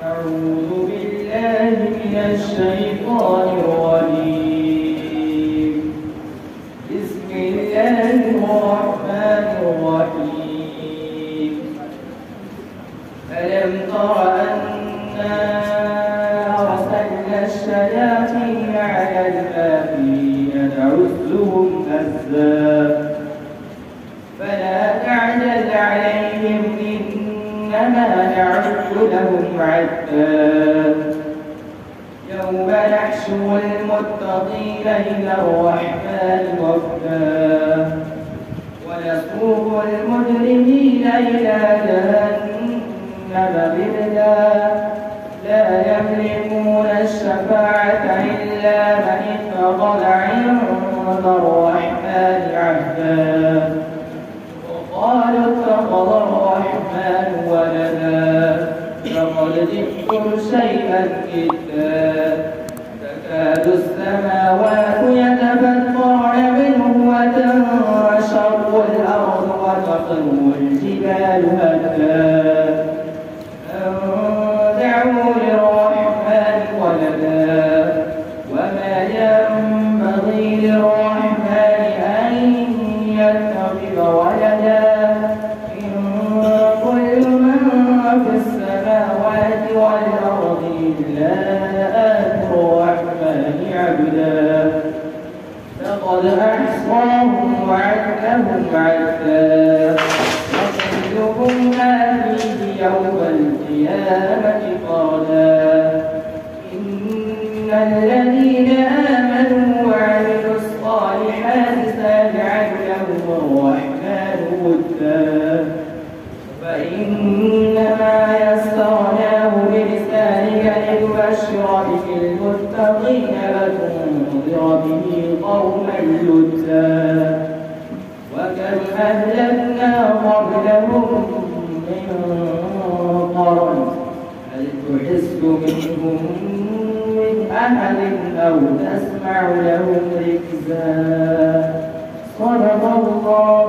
أعوذ بالله من الشيطان الرجيم. بسم الله الرحمن الرحيم. ألم تر أنا أرسلنا الشياطين على الكافرين تعزهم أزا فلا تعجل عليهم إنما نعد لهم عدا يوم نحشر المتقين إلى الرحمن وفدا ونسوق المجرمين إلى جهنم بردا لا يملكون الشفاعة إلا من اتخذ عند الرحمن عهدا وقالوا اتخذ الرحمن ولدا لقد جئتم شيئا إدا تكاد السماوات يتفطرن منه وتنشق الأرض وتخر الجبال هدا أن دعوا للرحمن ولدا وما ينبغي للرحمن أن يتخذ ولدا إن كل من في السماوات والأرض إلا آتي الرحمن عبدا لقد أحصاهم وعدهم عدا وكلهم آتيه يوم القيامة فردا إن الذين آمنوا وعملوا الصالحات سيجعل لهم الرحمن ودا فإنما يسرناه بلسانك لتبشر به المتقين وتنذر به قوما لدا وكم أهلكنا قبلهم من قرن هل تحس منهم من أحد أو تسمع لهم ركزا صدق الله